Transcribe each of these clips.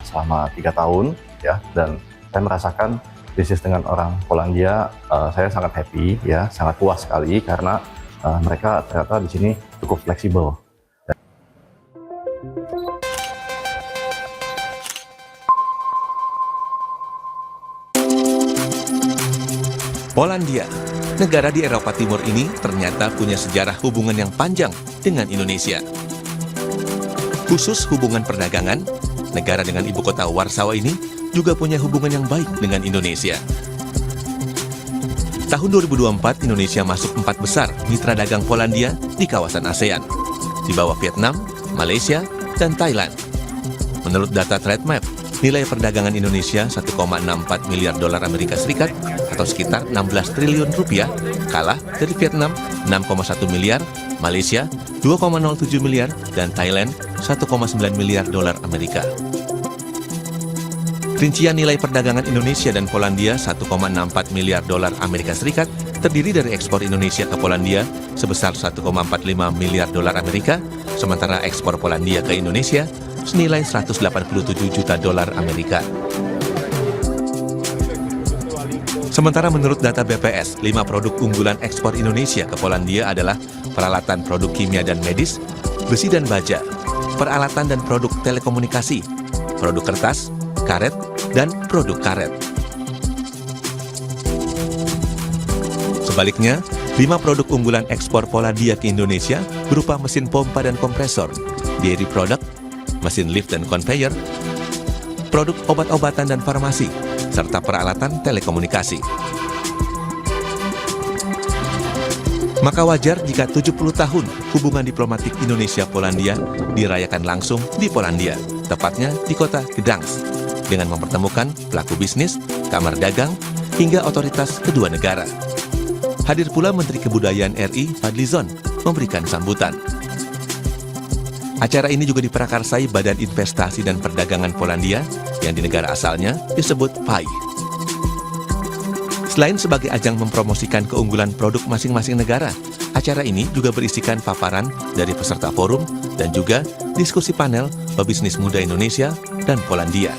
selama 3 tahun ya, dan saya merasakan bisnis dengan orang Polandia, saya sangat happy ya, sangat puas sekali karena mereka ternyata di sini cukup fleksibel. Polandia, negara di Eropa Timur ini ternyata punya sejarah hubungan yang panjang dengan Indonesia. Khusus hubungan perdagangan, negara dengan ibu kota Warsawa ini juga punya hubungan yang baik dengan Indonesia. Tahun 2024, Indonesia masuk 4 besar mitra dagang Polandia di kawasan ASEAN, di bawah Vietnam, Malaysia, dan Thailand. Menurut data TradeMap, nilai perdagangan Indonesia 1,64 miliar dolar Amerika Serikat atau sekitar 16 triliun rupiah, kalah dari Vietnam 6,1 miliar, Malaysia 2,07 miliar, dan Thailand 1,9 miliar dolar Amerika. Rincian nilai perdagangan Indonesia dan Polandia 1,64 miliar dolar Amerika Serikat terdiri dari ekspor Indonesia ke Polandia sebesar 1,45 miliar dolar Amerika, sementara ekspor Polandia ke Indonesia senilai 187 juta dolar Amerika. Sementara menurut data BPS, 5 produk unggulan ekspor Indonesia ke Polandia adalah peralatan produk kimia dan medis, besi dan baja, peralatan dan produk telekomunikasi, produk kertas, karet, dan produk karet. Sebaliknya, 5 produk unggulan ekspor Polandia ke Indonesia berupa mesin pompa dan kompresor, dairy product, mesin lift dan conveyor, produk obat-obatan dan farmasi, serta peralatan telekomunikasi. Maka wajar jika 70 tahun hubungan diplomatik Indonesia-Polandia dirayakan langsung di Polandia, tepatnya di kota Gdańsk, dengan mempertemukan pelaku bisnis, kamar dagang, hingga otoritas kedua negara. Hadir pula Menteri Kebudayaan RI Fadlizon memberikan sambutan. Acara ini juga diprakarsai Badan Investasi dan Perdagangan Polandia yang di negara asalnya disebut PAI. Selain sebagai ajang mempromosikan keunggulan produk masing-masing negara, acara ini juga berisikan paparan dari peserta forum dan juga diskusi panel pebisnis muda Indonesia dan Polandia.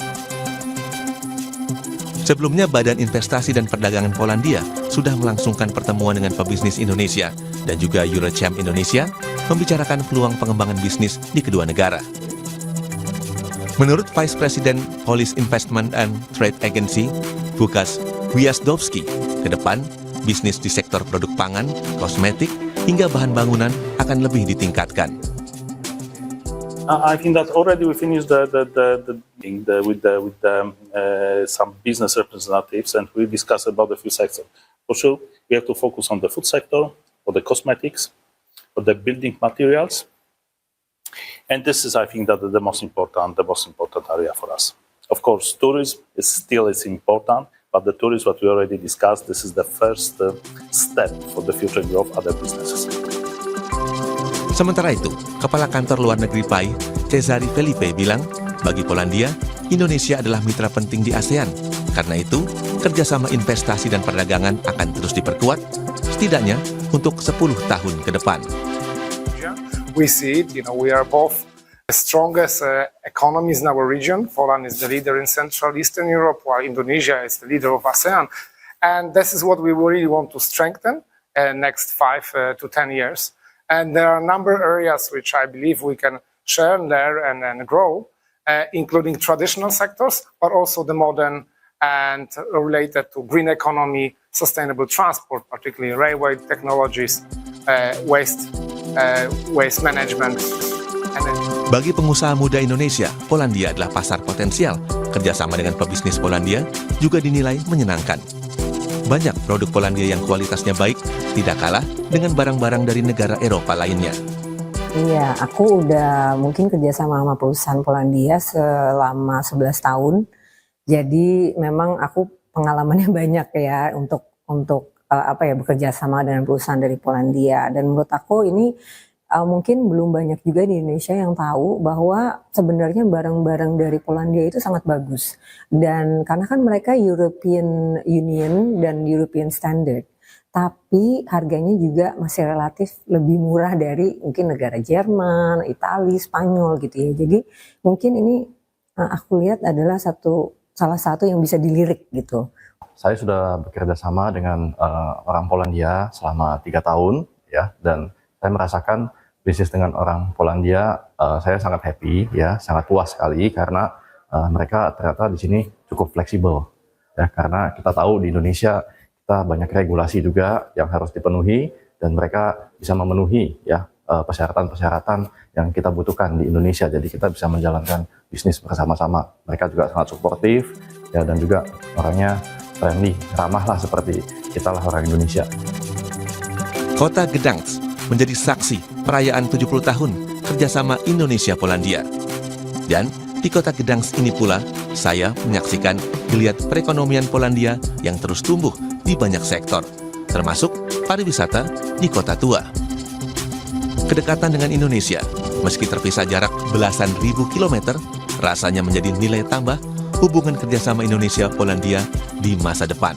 Sebelumnya, Badan Investasi dan Perdagangan Polandia sudah melangsungkan pertemuan dengan pebisnis Indonesia dan juga Eurochamp Indonesia membicarakan peluang pengembangan bisnis di kedua negara. Menurut Vice President Polish Investment and Trade Agency, Łukasz Gwiazdowski, ke depan bisnis di sektor produk pangan, kosmetik, hingga bahan bangunan akan lebih ditingkatkan. I think that already we finished with some business representatives, and we discussed about the few sectors. For sure, we have to focus on the food sector, or the cosmetics, or the building materials, and this is, I think, that the most important area for us. Of course, tourism is still important, but the tourism what we already discussed, this is the first step for the future growth of other businesses. Sementara itu, Kepala Kantor Luar Negeri PAI, Cezary Felipe bilang, bagi Polandia, Indonesia adalah mitra penting di ASEAN. Karena itu, kerjasama investasi dan perdagangan akan terus diperkuat, setidaknya untuk 10 tahun ke depan. We see it, we are both the strongest economies in our region. Poland is the leader in Central Eastern Europe, while Indonesia is the leader of ASEAN. And this is what we really want to strengthen next 5 to 10 years. And there are a number of areas which I believe we can share and learn and grow, including traditional sectors, but also the modern and related to green economy, sustainable transport, particularly railway technologies, waste management. Bagi pengusaha muda Indonesia, Polandia adalah pasar potensial. Kerjasama dengan pebisnis Polandia juga dinilai menyenangkan. Banyak produk Polandia yang kualitasnya baik, tidak kalah dengan barang-barang dari negara Eropa lainnya. Iya, aku udah mungkin kerjasama sama perusahaan Polandia selama 11 tahun. Jadi memang aku pengalamannya banyak ya untuk bekerja sama dengan perusahaan dari Polandia. Dan menurut aku ini mungkin belum banyak juga di Indonesia yang tahu bahwa sebenarnya barang-barang dari Polandia itu sangat bagus. Dan karena kan mereka European Union dan European Standard, tapi harganya juga masih relatif lebih murah dari mungkin negara Jerman, Italia, Spanyol gitu ya. Jadi mungkin ini aku lihat adalah salah satu yang bisa dilirik gitu. Saya sudah bekerja sama dengan orang Polandia selama 3 tahun, ya, dan saya merasakan bisnis dengan orang Polandia, saya sangat happy, ya, sangat puas sekali karena mereka ternyata di sini cukup fleksibel, ya, karena kita tahu di Indonesia kita banyak regulasi juga yang harus dipenuhi dan mereka bisa memenuhi, ya, persyaratan-persyaratan yang kita butuhkan di Indonesia. Jadi kita bisa menjalankan bisnis bersama-sama. Mereka juga sangat suportif, ya, dan juga orangnya friendly, ramah lah seperti kita lah orang Indonesia. Kota Gdańsk menjadi saksi perayaan 70 tahun kerjasama Indonesia-Polandia. Dan di kota Gdańsk ini pula, saya menyaksikan geliat perekonomian Polandia yang terus tumbuh di banyak sektor, termasuk pariwisata di kota tua. Kedekatan dengan Indonesia, meski terpisah jarak belasan ribu kilometer, rasanya menjadi nilai tambah hubungan kerjasama Indonesia-Polandia di masa depan.